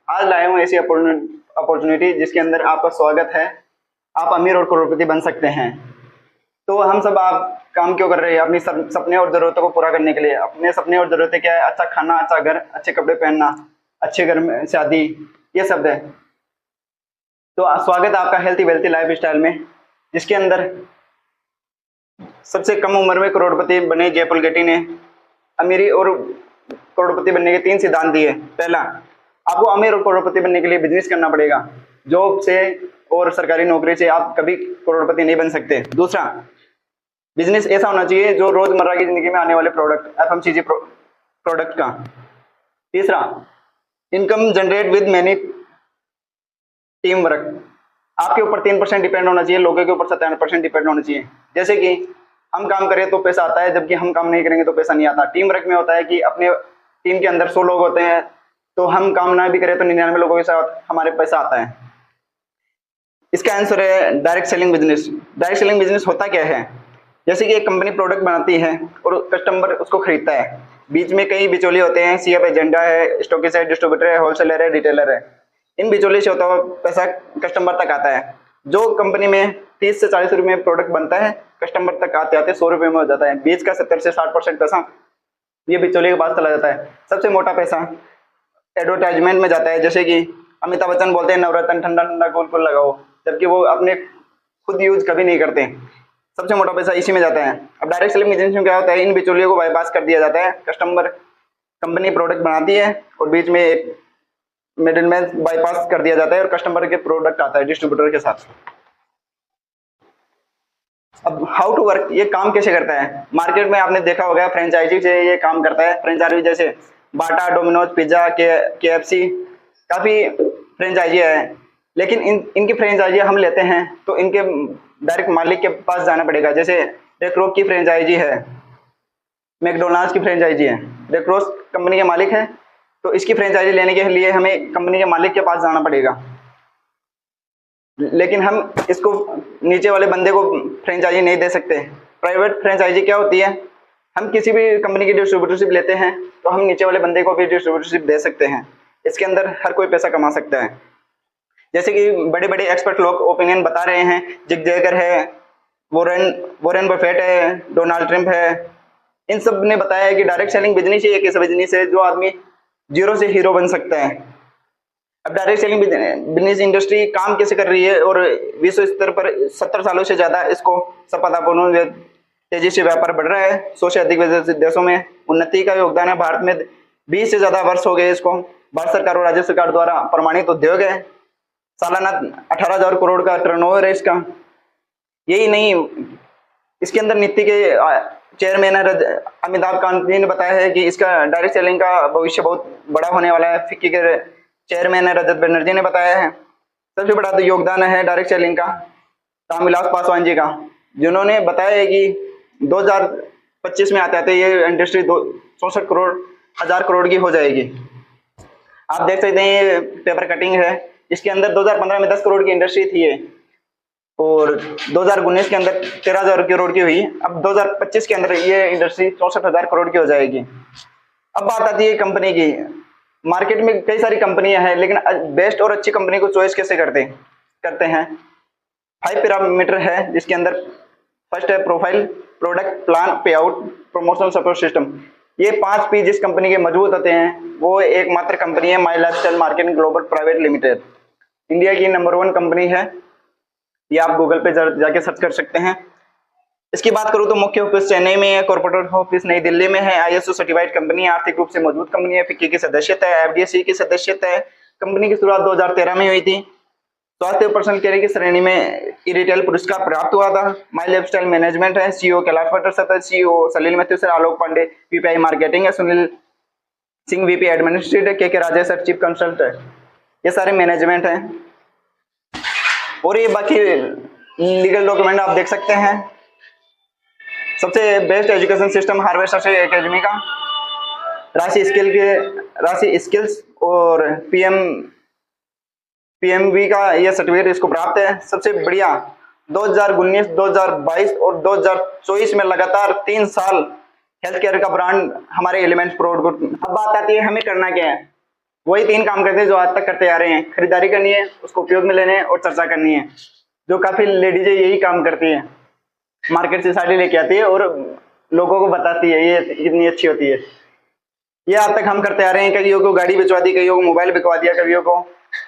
आज लाया हूँ ऐसी अपॉर्चुनिटी जिसके अंदर आपका स्वागत है। आप अमीर और करोड़पति बन सकते हैं। तो हम सब आप काम क्यों कर रहे हैं? अपनी सपने और ज़रूरतों को पूरा करने के लिए। अपने सपने और ज़रूरतें क्या है? अच्छा खाना, अच्छा घर, अच्छे कपड़े पहनना, अच्छे घर में शादी, ये सब है। तो स्वागत है आपका हेल्थी वेल्थी लाइफ स्टाइल में, जिसके अंदर सबसे कम उम्र में करोड़पति बने जय पुलगेटी ने अमीरी और करोड़पति बनने के 3 सिद्धांत दिए। पहला, आपको अमीर और करोड़पति बनने के लिए बिजनेस करना पड़ेगा। जॉब से और सरकारी नौकरी से आप कभी करोड़पति नहीं बन सकते। दूसरा, बिजनेस ऐसा होना चाहिए जो रोजमर्रा की जिंदगी में आने वाले प्रोडक्ट, एफएमसीजी प्रोडक्ट का। तीसरा, income generate with many team work. आपके ऊपर 3% डिपेंड होना चाहिए, लोगों के ऊपर 97% डिपेंड होना चाहिए। जैसे कि हम काम करें तो पैसा आता है, जबकि हम काम नहीं करेंगे तो पैसा नहीं आता। टीम वर्क में होता है कि अपने टीम के अंदर 100 लोग होते हैं, तो हम काम ना भी करें तो 99 लोगों के साथ हमारे पैसा आता है। इसका आंसर है direct selling business. Direct selling business होता क्या है? जैसे कि एक कंपनी प्रोडक्ट बनाती है और कस्टमर उसको खरीदता है। बीच में कई बिचौलिए होते हैं, सीएफ एजेंडा है, स्टॉकिस्ट है, डिस्ट्रीब्यूटर है, होलसेलर है, रिटेलर है। इन बिचौलिए से होता हुआ पैसा कस्टमर तक आता है। जो कंपनी में 30 से 40 रुपए में प्रोडक्ट बनता है, कस्टमर तक आते आते 100 रुपए में हो जाता है। बीच का 70 से 60% पैसा ये बिचौलिए के पास चला जाता है। सबसे मोटा पैसा एडवर्टाइजमेंट में जाता है। जैसे कि अमिताभ बच्चन बोलते हैं नवरत्न ठंडा ठंडा कूल कूल लगाओ, जबकि वो अपने खुद यूज कभी नहीं करते। सबसे मोटा पैसा इसी में जाता है। अब डायरेक्ट सेलिंग बिजनेस में क्या होता है? इन बिचौलियों को बाईपास कर दिया जाता है। कस्टमर, कंपनी प्रोडक्ट बनाती है और बीच में एक मिडिलमैन बाईपास कर दिया जाता है और कस्टमर के प्रोडक्ट आता है डिस्ट्रीब्यूटर के साथ। अब हाउ टू वर्क, ये काम कैसे करता है? मार्केट में आपने देखा होगा फ्रेंचाइजी से ये काम करता है। फ्रेंचाइजी जैसे बाटा, डोमिनोज, पिज्जा, केएफसी, काफी फ्रेंचाइजी है। लेकिन इनकी फ्रेंचाइजी हम लेते हैं तो इनके डायरेक्ट मालिक के पास जाना पड़ेगा। जैसे रेक्रोक की फ्रेंचाइजी है, मैकडोनाल्ड्स की फ्रेंचाइजी है। रेक्रोस कंपनी के मालिक है, तो इसकी फ्रेंचाइजी लेने के लिए हमें कंपनी के मालिक के पास जाना पड़ेगा। लेकिन हम इसको नीचे वाले बंदे को फ्रेंचाइजी नहीं दे सकते। प्राइवेट फ्रेंचाइजी क्या होती है? हम किसी भी कंपनी की डिस्ट्रीब्यूटरशिप लेते हैं तो हम नीचे वाले बंदे को भी डिस्ट्रीब्यूटरशिप दे सकते हैं। इसके अंदर हर कोई पैसा कमा सकता है। जैसे कि बड़े बड़े एक्सपर्ट लोग ओपिनियन बता रहे हैं, जिग जैगर है, वॉरेन बफेट है, डोनाल्ड ट्रंप है, इन सब ने बताया है कि डायरेक्ट सेलिंग बिजनेस ही एक ऐसा बिजनेस है जो आदमी जीरो से हीरो बन सकता है। अब डायरेक्ट सेलिंग बिजनेस इंडस्ट्री काम कैसे कर रही है और विश्व स्तर पर 70 सालों से ज्यादा इसको सफलतापूर्ण तेजी से व्यापार बढ़ रहा है। 100 से अधिक देशों में उन्नति का योगदान है। भारत में 20 से ज्यादा वर्ष हो गए इसको। भारत सरकार और राज्य सरकार द्वारा प्रमाणित उद्योग है। सालाना 18,000 करोड़ का टर्नओवर है इसका। यही नहीं, इसके अंदर नीति के चेयरमैन अमिताभ कांत जी ने बताया है कि इसका डायरेक्ट सेलिंग का भविष्य बहुत बड़ा होने वाला है। फिक्की के चेयरमैन रजत बनर्जी ने बताया है। सबसे बड़ा तो योगदान है डायरेक्ट सेलिंग का रामविलास पासवान जी का, जिन्होंने बताया है कि 2025 में आते आते ये इंडस्ट्री 64 करोड़ की हो जाएगी। आप देख सकते हैं ये पेपर कटिंग है, इसके अंदर 2015 में 10 करोड़ की इंडस्ट्री थी ये, और 2019 के अंदर 13,000 करोड़ की हुई। अब 2025 के अंदर ये इंडस्ट्री 64,000 करोड़ की हो जाएगी। अब बात आती है कंपनी की। मार्केट में कई सारी कंपनियां हैं, लेकिन बेस्ट और अच्छी कंपनी को चॉइस कैसे करते हैं? 5 पैरामीटर है, जिसके अंदर फर्स्ट है प्रोफाइल, प्रोडक्ट, प्लान, पे आउट, प्रमोशनल सपोर्ट सिस्टम। ये 5 P जिस कंपनी के मजबूत होते हैं वो एकमात्र कंपनी है My Lifestyle Marketing Global Private Limited. India की नंबर 1 कंपनी है। ये आप गूगल पे जाके सर्च कर सकते हैं। इसकी बात करूं तो मुख्य ऑफिस चेन्नई में है, कॉर्पोरेट ऑफिस नई दिल्ली में है। ISO सर्टिफाइड कंपनी है, आर्थिक रूप से मजबूत कंपनी है, फिक्की की सदस्यता है, FDIC की सदस्यता है। कंपनी की शुरुआत 2013 में हुई थी। स्वास्थ्य और पर्सनल केयर की श्रेणी में रिटेल पुरस्कार प्राप्त हुआ था। माई लाइफस्टाइल मैनेजमेंट है, CEO Kailash Bhatt sir, CEO सलील मैथ्यू सर, आलोक पांडे VP मार्केटिंग है, सुनील सिंह VP एडमिनिस्ट्रेटिव, के राजेश सर चीफ कंसल्टेंट है। ये सारे मैनेजमेंट हैं। और ये बाकी लीगल डॉक्यूमेंट आप देख सकते हैं। सबसे best education system harvester academy का, राशि स्किल्स और PMV का ये सर्टिफिकेट इसको प्राप्त है। सबसे बढ़िया 2019, 2022 और 2024 में लगातार 3 साल हेल्थ केयर का ब्रांड हमारे एलिमेंट्स प्रो। अब बात आती है हमें करना क्या है। वही 3 काम करते हैं जो आज तक करते आ रहे हैं। खरीदारी करनी है, उसको उपयोग में लेने और चर्चा करनी है, जो काफ़ी लेडीजें यही काम करती हैं। मार्केट से साड़ी लेके आती है और लोगों को बताती है ये कितनी अच्छी होती है। ये आज तक हम करते आ रहे हैं। कईयों को गाड़ी बिकवा दी, कईयों को मोबाइल बिकवा दिया, कईयों को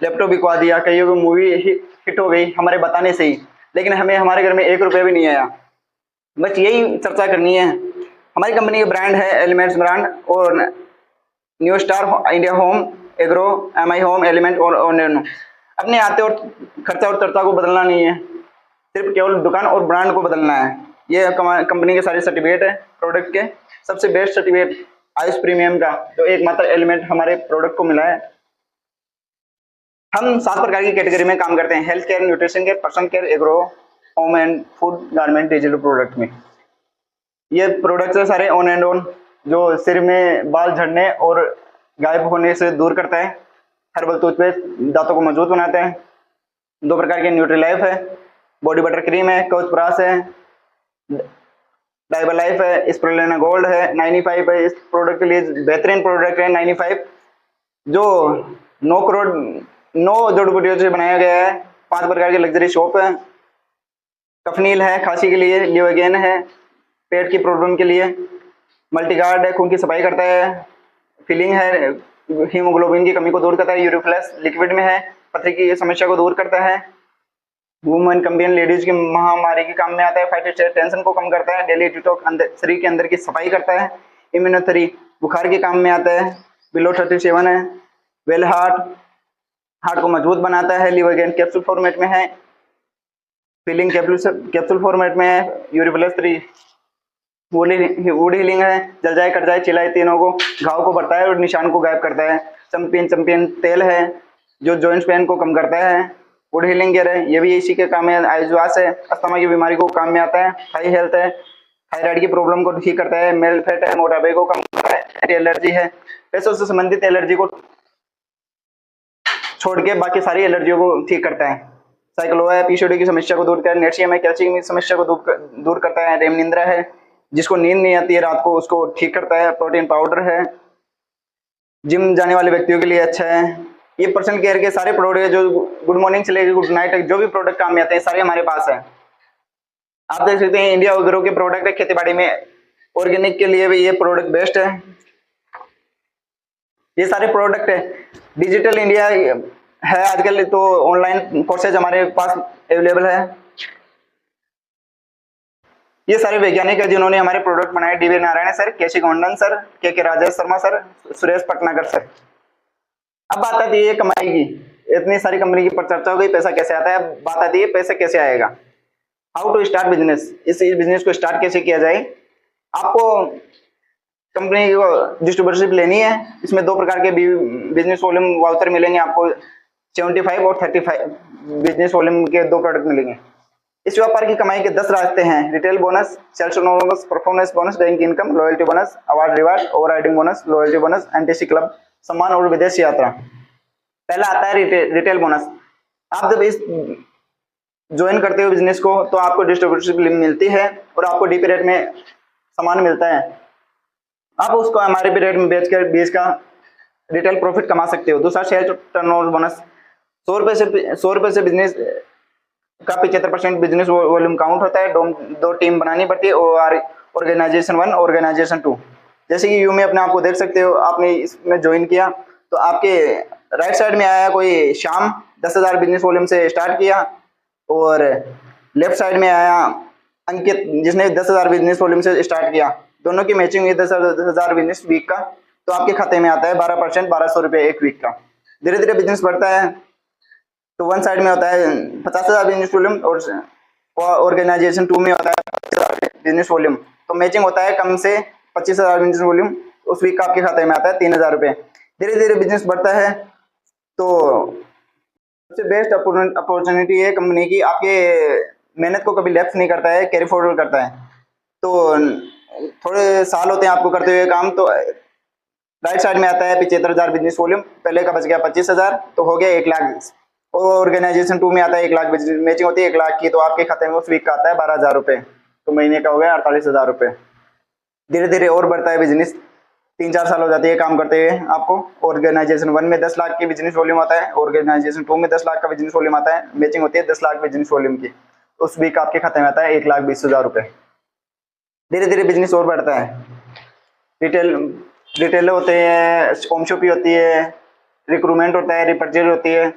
लैपटॉप बिकवा दिया, कईयों को मूवी हिट हो गई हमारे बताने से ही, लेकिन हमें हमारे घर में 1 रुपया भी नहीं आया। बस यही चर्चा करनी है। हमारी कंपनी का ब्रांड है एलिमेंट्स ब्रांड और new star, India home agro, MI home, element और ओनेनो। अपने आते और खर्चा और चर्चा को बदलना नहीं है, सिर्फ केवल दुकान और ब्रांड को बदलना है। ये कंपनी के सारे सर्टिफिकेट है प्रोडक्ट के। सबसे बेस्ट सर्टिफिकेट आयुष प्रीमियम का तो एकमात्र एलिमेंट हमारे प्रोडक्ट को मिला है। हम 7 प्रकार की कैटेगरी में काम करते हैं: health care, nutrition care, personal care, agro, home and food, garment, digital product में। ये प्रोडक्ट्स है सारे ऑन एंड ऑन, जो सिर में बाल झड़ने और गायब होने से दूर करता है। हर्बल टूथपेस्ट दांतों को मजबूत बनाता है। 2 प्रकार के न्यूट्री लाइफ है, बॉडी बटर क्रीम है, कवच प्रास है, डाइबर लाइफ है, स्प्रुलिना गोल्ड है, 95 है। इस प्रोडक्ट के लिए बेहतरीन प्रोडक्ट है 95, जो 9 जड़ी बूटियों से बनाया गया है। 5 प्रकार के लग्जरी सोप है, कफनील है खांसी के लिए, लिवोगेन है पेट की प्रॉब्लम के लिए, मल्टीगार्ड है खून की सफाई करता है, फिलिंग है हीमोग्लोबिन की कमी को दूर करता है, यूरिफ्लेक्स लिक्विड में है पथरी की समस्या को दूर करता है, वुमेन कंपेनियन लेडीज की महामारी के काम में आता है, फाइट टेंशन को कम करता है, डेली डिटॉक्स शरीर के अंदर की सफाई करता है, इम्यूनोथेरी बुखार के काम में आता है, बिलो 37 है, वेल हार्ट को मजबूत बनाता है, लिवोगेन कैप्सूल फॉर्मेट में है, फिलिंग कैप्सूल फॉर्मेट में है, यूरिफ्लेक्स 3 वुड हीलिंग है, जल जाए कट जाए चिल्लाए तीनों को घाव को भरता है और निशान को गायब करता है, चंपियन तेल है जो जॉइंट्स पेन को कम करता है, वुड हीलिंग गेयर है ये भी इसी के काम में, आइजवास है अस्थमा की बीमारी को काम में आता है, हाई हेल्थ है थायराइड की प्रॉब्लम को ठीक करता है, मेल फैट है मोटापे को कम करता है, एंटी एलर्जी है पैसों से संबंधित एलर्जी को छोड़ के बाकी सारी एलर्जियों को ठीक करता है, साइक्लोआ है पीसीओडी की समस्या को दूर करता है, नेट्रियम है कैल्शियम की समस्या को दूर करता है, रेमनिंद्रा है जिसको नींद नहीं आती है रात को उसको ठीक करता है, प्रोटीन पाउडर है जिम जाने वाले व्यक्तियों के लिए अच्छा है। ये पर्सनल केयर के सारे प्रोडक्ट है जो गुड मॉर्निंग से लेकर गुड नाइट तक जो भी प्रोडक्ट काम में आते हैं सारे हमारे पास है। आप देख सकते हैं इंडिया एग्रो के प्रोडक्ट है, खेती बाड़ी में ऑर्गेनिक के लिए भी ये प्रोडक्ट बेस्ट है। ये सारे प्रोडक्ट है डिजिटल इंडिया है आजकल, तो ऑनलाइन कोर्सेज हमारे पास अवेलेबल है। ये सारे वैज्ञानिक है जिन्होंने हमारे प्रोडक्ट बनाए, DV Narayan sir, KC Gondan sir, K Rajesh Sharma sir, Suresh Patnagar sir. अब बात आती है कमाई की, इतनी सारी कंपनी की चर्चा हो गई पैसा कैसे आता है, बात आती है पैसा कैसे आएगा, हाउ टू स्टार्ट बिजनेस, इस बिजनेस को स्टार्ट कैसे किया जाए। आपको कंपनी को डिस्ट्रीब्यूटरशिप लेनी है, इसमें 2 प्रकार के बिजनेस वॉल्यूम वाउचर मिलेंगे आपको, 75 और 35 बिजनेस वॉल्यूम के 2 प्रोडक्ट मिलेंगे। इस व्यापार की कमाई के 10 रास्ते हैं: retail bonus, sales bonus, performance bonus, bank income, loyalty bonus, award reward, overriding bonus, loyalty bonus, NTC club, सम्मान और विदेश यात्रा। पहला आता है रिटेल बोनस। आप जब इस ज्वाइन करते हो बिजनेस को तो आपको डिस्ट्रीब्यूटरशिप मिलती है और आपको DP रेट में सामान मिलता है, आप उसको MRP रेट में बेचकर 20 का रिटेल प्रॉफिट कमा सकते हो। दूसरा शेयर टर्नओवर बोनस, 100 रुपए से बिजनेस का 75% बिजनेस वॉल्यूम काउंट होता है। 2 टीम बनानी पड़ती है, ऑर्गेनाइजेशन 1 ऑर्गेनाइजेशन 2। जैसे कि यू में अपने आप को देख सकते हो, आपने इसमें ज्वाइन किया तो आपके राइट साइड में आया कोई श्याम 10,000 बिजनेस वॉल्यूम से स्टार्ट किया, और लेफ्ट साइड में आया अंकित जिसने 10,000 बिजनेस वॉल्यूम से स्टार्ट किया। दोनों की मैचिंग हुई 10,000 बिजनेस वीक का, तो आपके खाते में आता है 12% 1200 रुपये एक वीक का। धीरे धीरे बिजनेस बढ़ता है तो 1 साइड में होता है 50,000 बिजनेस वॉल्यूम और ऑर्गेनाइजेशन 2 में होता है 50,000 बिजनेस वॉल्यूम, तो मैचिंग होता है कम से 25,000 बिजनेस वॉल्यूम, उस वीक का आपके खाते में आता है 3,000 रुपये। धीरे धीरे बिजनेस बढ़ता है तो सबसे बेस्ट अपॉर्चुनिटी है कंपनी की, आपके मेहनत को कभी लेफ्ट नहीं करता है, कैरी फॉरवर्ड करता है। तो थोड़े साल होते हैं आपको करते हुए काम, तो राइट साइड में आता है 75,000 बिजनेस वॉल्यूम, पहले का बच गया 25,000 तो हो गया 1 लाख। और ऑर्गेनाइजेशन 2 में आता है 1 लाख, मैचिंग होती है 1 लाख की, तो आपके खाते में उस वीक का आता है 12,000 रुपये, तो महीने का हो गया 48,000 रुपये। धीरे धीरे और बढ़ता है बिजनेस, 3-4 साल हो जाते हैं काम करते हुए आपको। ऑर्गेनाइजेशन 1 में 10 लाख की बिजनेस वॉल्यूम आता है, ऑर्गेनाइजेशन 2 में 10 लाख का बिजनेस वॉल्यूम आता है, मैचिंग होती है 10 लाख बिजनेस वॉल्यूम की। उस वीक आपके खाते में आता है 1,20,000 रुपये। धीरे धीरे बिजनेस और बढ़ता है। रिटेल होते हैं, होम शॉपी होती है, रिक्रूटमेंट होता है, रिपर्चेज होती है।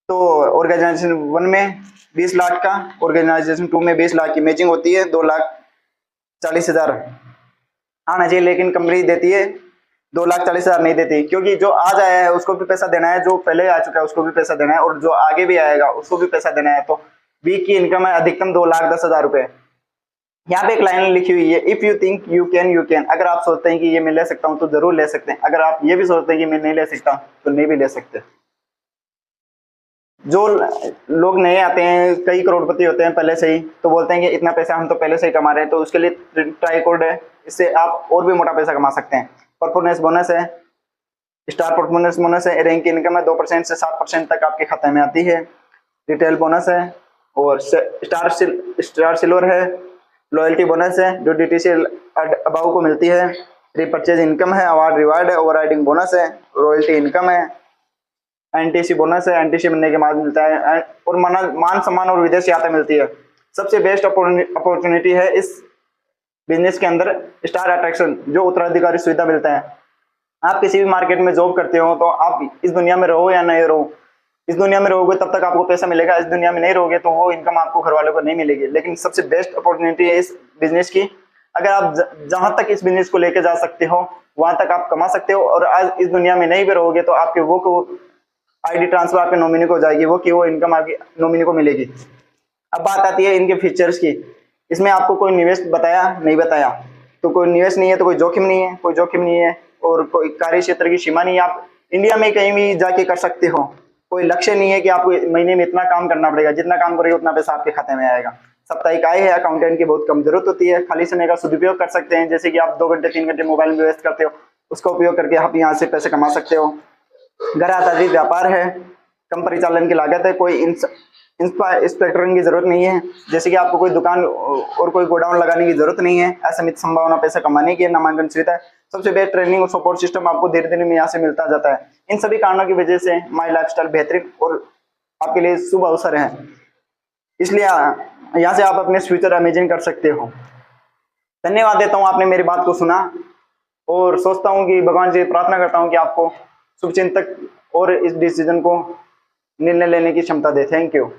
तो ऑर्गेनाइजेशन 1 में 20 लाख का, ऑर्गेनाइजेशन 2 में 20 लाख की मैचिंग होती है, 2,40,000 आना चाहिए, लेकिन कंपनी देती है 2,40,000 नहीं देती, क्योंकि जो आज आया है उसको भी पैसा देना है, जो पहले आ चुका है उसको भी पैसा देना है, और जो आगे भी आएगा उसको भी पैसा देना है। तो वीक की इनकम है अधिकतम 2,10,000 रुपए। यहाँ पे एक लाइन लिखी हुई है, if you think you can. अगर आप सोचते हैं कि ये मैं ले सकता हूँ तो जरूर ले सकते हैं, अगर आप ये भी सोचते हैं कि मैं नहीं ले सकता तो नहीं भी ले सकते। जो लोग नए आते हैं, कई करोड़पति होते हैं पहले से ही, तो बोलते हैं कि इतना पैसा हम तो पहले से ही कमा रहे हैं, तो उसके लिए ट्राई कोड है, इससे आप और भी मोटा पैसा कमा सकते हैं। परफॉर्मेंस बोनस है, स्टार परफॉर्मेंस बोनस है, रैंक इनकम है 2% से 7% तक आपके खाते में आती है। रिटेल बोनस है, और स्टार सिल्वर है, लॉयल्टी बोनस है जो DTC अबाउ को मिलती है, रिपर्चेज इनकम है, अवार्ड रिवार्ड है, ओवरराइडिंग बोनस है, रॉयल्टी इनकम है, NTC बोनस है, NTC बनने के बाद मिलता है, और मान सम्मान और विदेश यात्रा मिलती है। सबसे बेस्ट अपॉर्चुनिटी है इस बिजनेस के अंदर स्टार अट्रैक्शन, जो उत्तराधिकारी सुविधा मिलता है। आप किसी भी मार्केट में जॉब करते हो तो आप इस दुनिया में रहो या नहीं रहो, इस दुनिया में रहोगे तब तक आपको पैसा मिलेगा, इस दुनिया में नहीं रहोगे तो वो इनकम आपको घर वालों को नहीं मिलेगी। लेकिन सबसे बेस्ट अपॉर्चुनिटी है इस बिजनेस की। अगर आप जहां तक इस बिजनेस को लेके जा सकते हो वहां तक आप कमा सकते हो, और आज इस दुनिया में नहीं भी रहोगे तो आपके वो ID ट्रांसफर आपके नॉमिनी को हो जाएगी, वो इनकम आपकी नॉमिनी को मिलेगी। अब बात आती है इनके फीचर्स की। इसमें आपको कोई निवेश बताया नहीं बताया, तो कोई निवेश नहीं है तो कोई जोखिम नहीं है, कोई जोखिम नहीं है, और कोई कार्य क्षेत्र की सीमा नहीं है, आप इंडिया में कहीं भी जाके कर सकते हो। कोई लक्ष्य नहीं है कि आपको महीने में इतना काम करना पड़ेगा, जितना काम करेगा उतना पैसा आपके खाते में आएगा। साप्ताहिक आय है, अकाउंटेंट की बहुत कम जरूरत होती है, खाली समय का सदुपयोग कर सकते हैं, जैसे कि आप 2 घंटे 3 घंटे मोबाइल में वेस्ट करते हो, उसका उपयोग करके आप यहाँ से पैसे कमा सकते हो। घर आधारित व्यापार है, कम परिचालन की लागत है, कोई इंस्पेक्टरिंग की जरूरत नहीं है, जैसे कि आपको कोई दुकान और कोई गोडाउन लगाने की जरूरत नहीं है। असीमित संभावना पैसा कमाने की, नामांकन सुविधा है, सबसे बेस्ट ट्रेनिंग और सपोर्ट सिस्टम आपको धीरे धीरे में यहाँ से मिलता जाता है। इन सभी कारणों की वजह से माई लाइफस्टाइल बेहतरीन और आपके लिए शुभ अवसर है, इसलिए यहाँ से आप अपने फ्यूचर इमेजिन कर सकते हो। धन्यवाद देता हूँ आपने मेरी बात को सुना, और सोचता हूँ कि भगवान जी प्रार्थना करता हूँ कि आपको शुभचिंतक और इस डिसीजन को निर्णय लेने की क्षमता दे। Thank you.